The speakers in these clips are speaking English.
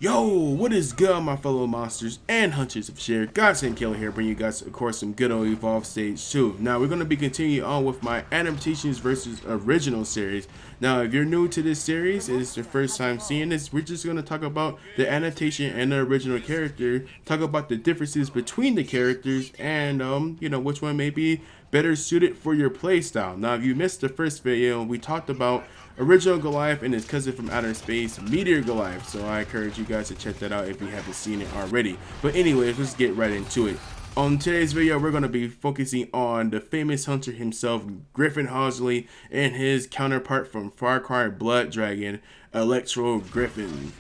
Yo, what is good, my fellow monsters and hunters of Shear? Godsend Killer here, bringing you guys, of course, some good old Evolve Stage 2. Now, we're going to be continuing on with my Adaptations versus Original series. Now, if you're new to this series, it's your first time seeing this, we're just going to talk about the adaptation and the original character, talk about the differences between the characters, and, which one may be better suited for your playstyle. Now, if you missed the first video, we talked about Original Goliath and his cousin from outer space, Meteor Goliath. So I encourage you guys to check that out if you haven't seen it already. But anyways, let's get right into it. On today's video, we're going to be focusing on the famous hunter himself, Griffin and his counterpart from Far Cry Blood Dragon, Electro Griffin.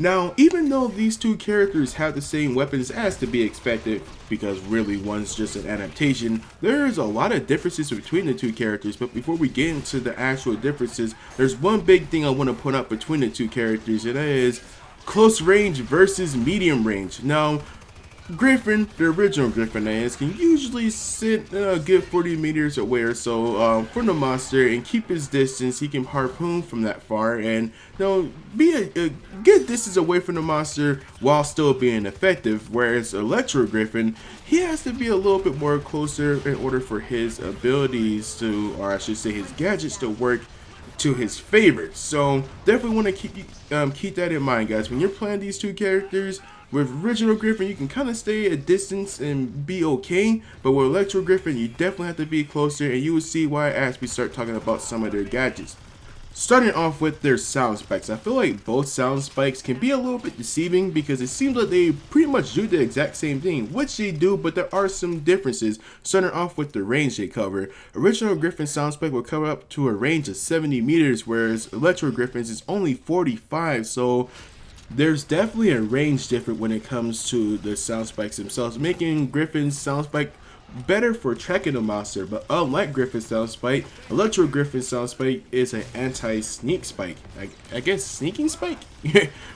Now, even though these two characters have the same weapons as to be expected, because really one's just an adaptation, there's a lot of differences between the two characters. But before we get into the actual differences, there's one big thing I want to put up between the two characters, and that is close range versus medium range. Now, Griffin, the original Griffin can usually sit a good 40 meters away or so from the monster and keep his distance. He can harpoon from that far and be a good distance away from the monster while still being effective. Whereas Electro Griffin, he has to be a little bit more closer in order for his abilities to, or I should say his gadgets to work to his favor. So definitely want to keep that in mind, guys, when you're playing these two characters. With Original Griffin, you can kind of stay at a distance and be okay, but with Electro Griffin, you definitely have to be closer, and you will see why as we start talking about some of their gadgets. Starting off with their sound spikes, I feel like both sound spikes can be a little bit deceiving because it seems like they pretty much do the exact same thing, which they do, but there are some differences. Starting off with the range they cover. Original Griffin sound spike will cover up to a range of 70 meters, whereas Electro Griffin's is only 45, so there's definitely a range difference when it comes to the sound spikes themselves, making Griffin's sound spike better for tracking a monster. But unlike Griffin's sound spike, Electro Griffin's sound spike is an anti-sneak spike. I guess sneaking spike?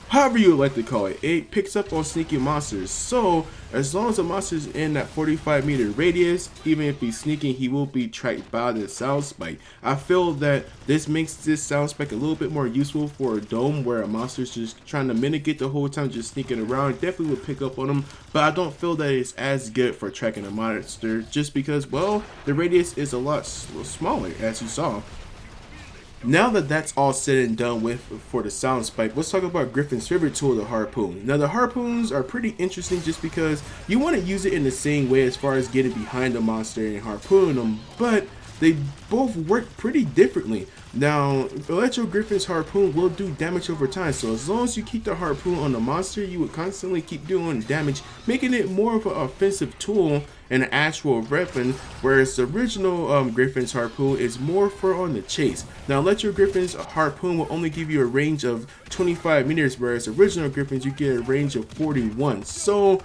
However you would like to call it. It picks up on sneaking monsters. So as long as the monster's in that 45-meter radius, even if he's sneaking, he will be tracked by the sound spike. I feel that this makes this sound spike a little bit more useful for a dome where a monster's just trying to mitigate the whole time, just sneaking around. Definitely would pick up on them, but I don't feel that it's as good for tracking a monster just because, well, the radius is a lot smaller, as you saw. Now that that's all said and done with for the sound spike, let's talk about Griffin's favorite tool, the Harpoon. Now the Harpoons are pretty interesting just because you want to use it in the same way as far as getting behind the monster and harpoon them, but they both work pretty differently. Now, Electro Griffin's harpoon will do damage over time, so as long as you keep the harpoon on the monster, you would constantly keep doing damage, making it more of an offensive tool and an actual weapon, whereas the original Griffin's harpoon is more for on the chase. Now, Electro Griffin's harpoon will only give you a range of 25 meters, whereas original Griffin's you get a range of 41. So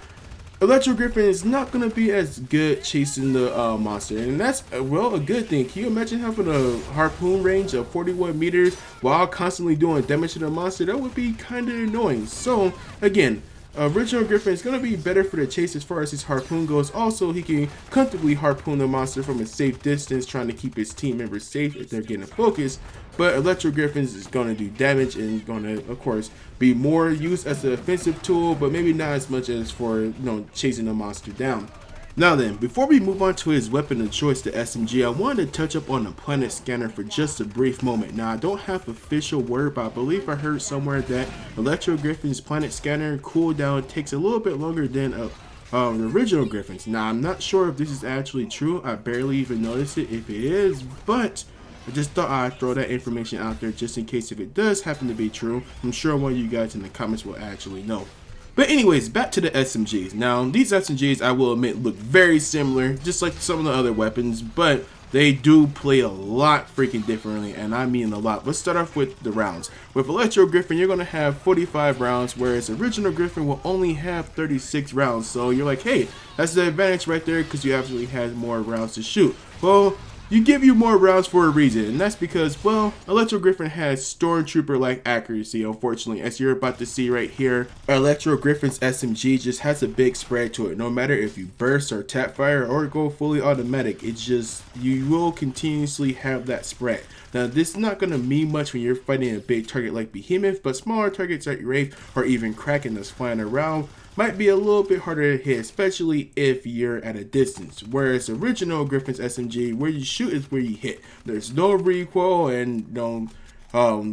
Electro Griffin is not going to be as good chasing the monster, and that's, well, a good thing. Can you imagine having a harpoon range of 41 meters while constantly doing damage to the monster? That would be kind of annoying. So, again, Original Griffin is going to be better for the chase as far as his harpoon goes. Also, he can comfortably harpoon the monster from a safe distance, trying to keep his team members safe if they're getting focused. But Electro Griffin's is going to do damage and going to, of course, be more used as an offensive tool, but maybe not as much as for, chasing the monster down. Now then, before we move on to his weapon of choice, the SMG, I wanted to touch up on the planet scanner for just a brief moment. Now, I don't have official word, but I believe I heard somewhere that Electro Griffin's planet scanner cooldown takes a little bit longer than the original Griffin's. Now, I'm not sure if this is actually true. I barely even noticed it if it is, but I just thought I'd throw that information out there just in case if it does happen to be true. I'm sure one of you guys in the comments will actually know. But anyways, back to the SMGs. Now, these SMGs, I will admit, look very similar, just like some of the other weapons, but they do play a lot freaking differently, and I mean a lot. Let's start off with the rounds. With Electro Griffin, you're going to have 45 rounds, whereas Original Griffin will only have 36 rounds. So you're like, hey, that's the advantage right there because you actually have more rounds to shoot. Well, you give you more rounds for a reason, and that's because, well, Electro Griffin has Stormtrooper-like accuracy, unfortunately, as you're about to see right here. Electro Griffin's SMG just has a big spread to it. No matter if you burst or tap fire or go fully automatic, it's just, you will continuously have that spread. Now this is not going to mean much when you're fighting a big target like Behemoth, but smaller targets like Wraith or even Kraken that's flying around might be a little bit harder to hit, especially if you're at a distance. Whereas original Griffin's SMG, where you shoot is where you hit. There's no recoil and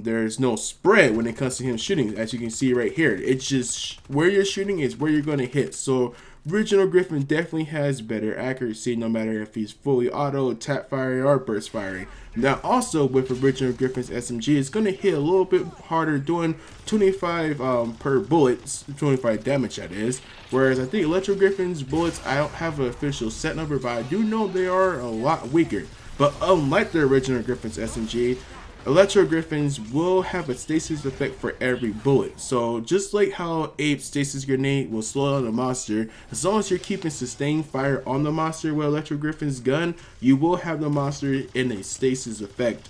there's no spread when it comes to him shooting. As you can see right here, it's just where you're shooting is where you're going to hit. So original Griffin definitely has better accuracy, no matter if he's fully auto, tap firing, or burst firing. Now also with original Griffin's SMG, it's going to hit a little bit harder, doing 25 per bullet, 25 damage that is. Whereas I think Electro Griffin's bullets, I don't have an official set number, but I do know they are a lot weaker. But unlike the original Griffin's SMG, Electro Griffins will have a stasis effect for every bullet. So just like how Ape's stasis grenade will slow down the monster, as long as you're keeping sustained fire on the monster with Electro Griffin's gun, you will have the monster in a stasis effect.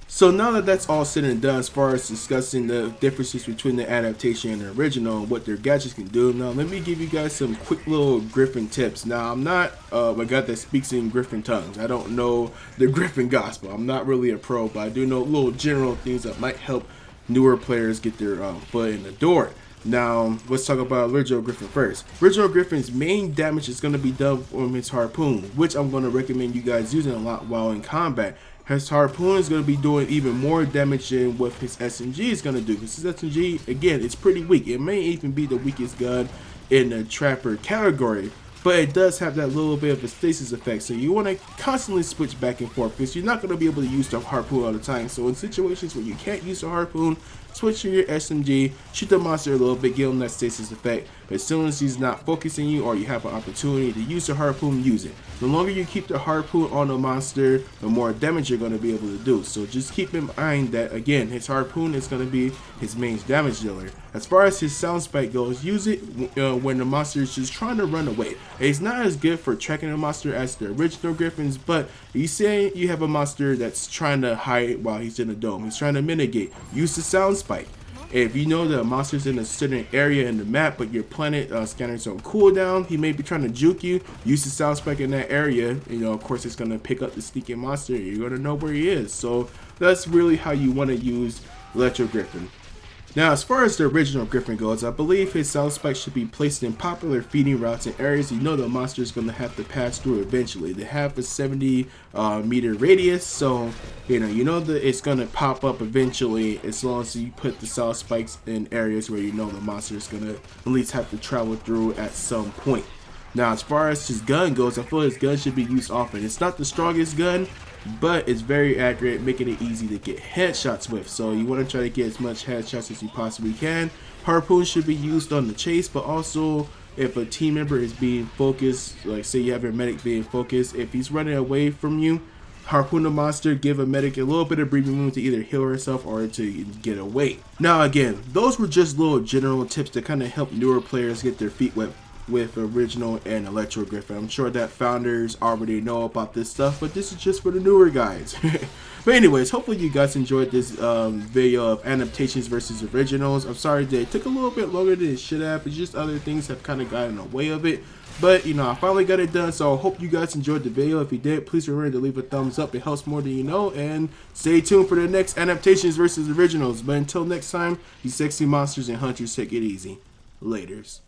So now that that's all said and done as far as discussing the differences between the adaptation and the original and what their gadgets can do, now let me give you guys some quick little Griffin tips. Now I'm not a guy that speaks in Griffin tongues. I don't know the Griffin gospel. I'm not really a pro, but I do know little general things that might help newer players get their foot in the door. Now, let's talk about original Griffin first. Original Griffin's main damage is going to be done from his Harpoon, which I'm going to recommend you guys using a lot while in combat. His Harpoon is going to be doing even more damage than what his SMG is going to do. Because his SMG, again, it's pretty weak. It may even be the weakest gun in the Trapper category. But it does have that little bit of a stasis effect. So you want to constantly switch back and forth, because you're not going to be able to use the Harpoon all the time. So in situations where you can't use the Harpoon, switch to your SMG, shoot the monster a little bit, give him that stasis effect. But as soon as he's not focusing you, or you have an opportunity to use the Harpoon, use it. The longer you keep the Harpoon on the monster, the more damage you're going to be able to do. So just keep in mind that, again, his Harpoon is going to be his main damage dealer. As far as his sound spike goes, use it when the monster is just trying to run away. It's not as good for tracking a monster as the original Griffins, but you say you have a monster that's trying to hide while he's in a dome, he's trying to mitigate, use the sound spike. If you know the monster's in a certain area in the map, but your planet scanner's on cooldown, he may be trying to juke you, use the sound spike in that area. You know, of course, it's going to pick up the sneaking monster. You're going to know where he is. So that's really how you want to use Electro Griffin. Now, as far as the original Griffin goes, I believe his sound spike should be placed in popular feeding routes and areas you know the monster is going to have to pass through eventually. They have a 70 meter radius, so you know that it's going to pop up eventually, as long as you put the sound spikes in areas where you know the monster is going to at least have to travel through at some point. Now, as far as his gun goes, I feel his gun should be used often. It's not the strongest gun, but it's very accurate, making it easy to get headshots with. So you want to try to get as much headshots as you possibly can. Harpoon should be used on the chase, but also if a team member is being focused, like say you have your medic being focused, if he's running away from you, Harpoon the monster, give a medic a little bit of breathing room to either heal herself or to get away. Now again, those were just little general tips to kind of help newer players get their feet wet with original and Electro Griffin. I'm sure that founders already know about this stuff, but this is just for the newer guys. But anyways, hopefully you guys enjoyed this video of adaptations versus originals. I'm sorry that it took a little bit longer than it should have. It's just other things have kind of gotten in the way of it. But you know, I finally got it done, so I hope you guys enjoyed the video. If you did, please remember to leave a thumbs up. It helps more than you know. And stay tuned for the next adaptations versus originals. But until next time, you sexy monsters and hunters, take it easy. Laters.